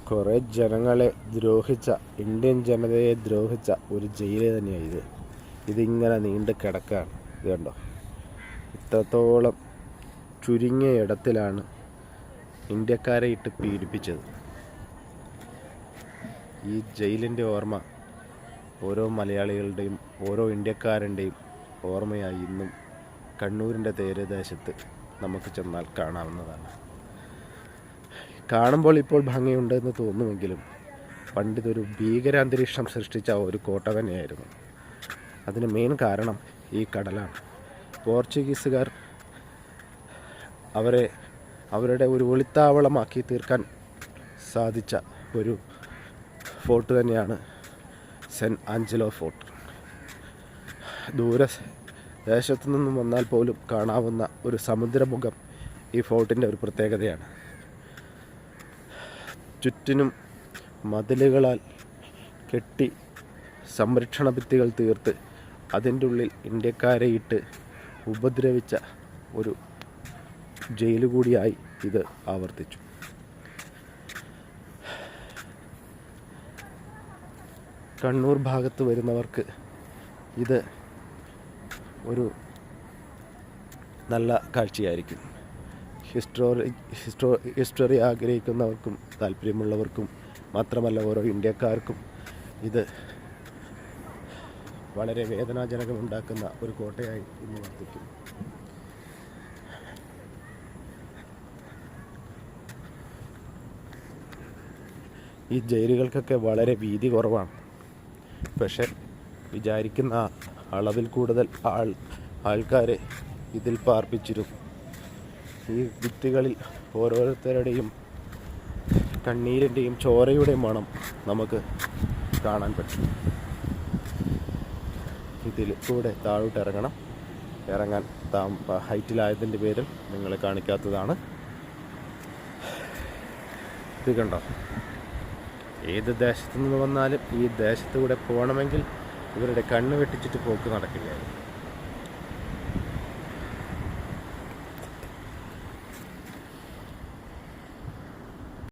കുറേ ജനങ്ങളെ ദ്രോഹിച്ച, ഇന്ത്യൻ ജനതയെ ദ്രോഹിച്ച ഒരു ജയിൽ തന്നെയാണ് ഇതിങ്ങനെ നീണ്ട് കിടക്കുകയാണ്. ഇത് കണ്ടോ, ഇത്രത്തോളം ചുരുങ്ങിയ ഇടത്തിലാണ് ഇന്ത്യക്കാരെ ഇട്ട് പീഡിപ്പിച്ചത്. ഈ ജയിലിൻ്റെ ഓർമ്മ ഓരോ മലയാളികളുടെയും ഓരോ ഇന്ത്യക്കാരൻ്റെയും ഓർമ്മയായി ഇന്നും കണ്ണൂരിൻ്റെ തീരദേശത്ത് നമുക്ക് ചെന്നാൽ കാണാവുന്നതാണ്. കാണുമ്പോൾ ഇപ്പോൾ ഭംഗിയുണ്ടെന്ന് തോന്നുമെങ്കിലും പണ്ടിതൊരു ഭീകരാന്തരീക്ഷം സൃഷ്ടിച്ച ഒരു കോട്ട തന്നെയായിരുന്നു. അതിന് മെയിൻ കാരണം ഈ കടലാണ്. പോർച്ചുഗീസുകാർ അവരുടെ ഒരു ഒളിത്താവളമാക്കി തീർക്കാൻ സാധിച്ച ഒരു ഫോർട്ട് തന്നെയാണ് സെൻറ്റ് ആഞ്ചലോ ഫോർട്ട്. ദേശത്തു നിന്നും വന്നാൽ പോലും കാണാവുന്ന ഒരു സമുദ്രമുഖം ഈ ഫോർട്ടിൻ്റെ ഒരു പ്രത്യേകതയാണ്. ചുറ്റിനും മതിലുകളാൽ കെട്ടി സംരക്ഷണ ഭിത്തികൾ തീർത്ത് അതിൻ്റെ ഉള്ളിൽ ഇന്ത്യക്കാരെ ഇട്ട് ഉപദ്രവിച്ച ഒരു ജയിൽ കൂടിയായി ഇത് ആവർത്തിച്ചു. കണ്ണൂർ ഭാഗത്ത് വരുന്നവർക്ക് ഇത് ഒരു നല്ല കാഴ്ചയായിരിക്കും. ഹിസ്റ്ററി ആഗ്രഹിക്കുന്നവർക്കും താല്പര്യമുള്ളവർക്കും മാത്രമല്ല ഓരോ ഇന്ത്യക്കാർക്കും ഇത് വളരെ വേദനാജനകമുണ്ടാക്കുന്ന ഒരു കോട്ടയായി ഇന്ന് വർത്തിക്കും. ഈ ജയിലുകൾക്കൊക്കെ വളരെ വീതി കുറവാണ്. പക്ഷെ വിചാരിക്കുന്ന അളവിൽ കൂടുതൽ ആൾക്കാരെ ഇതിൽ പാർപ്പിച്ചിരുന്നു. ഈ ഭിത്തികളിൽ ഓരോരുത്തരുടെയും കണ്ണീരിൻ്റെയും ചോരയുടെയും മണം നമുക്ക് കാണാൻ പറ്റും. ഇതിൽ കൂടെ താഴോട്ട് ഇറങ്ങാൻ ഹൈറ്റിലായതിൻ്റെ പേരിൽ നിങ്ങളെ കാണിക്കാത്തതാണ്. ഇത് കണ്ടോ, ഏത് ദേശത്തു നിന്ന് വന്നാലും ഈ ദേശത്തുകൂടെ പോകണമെങ്കിൽ ഇവരുടെ കണ്ണ് വെട്ടിച്ചിട്ട് പോക്ക് നടക്കില്ല.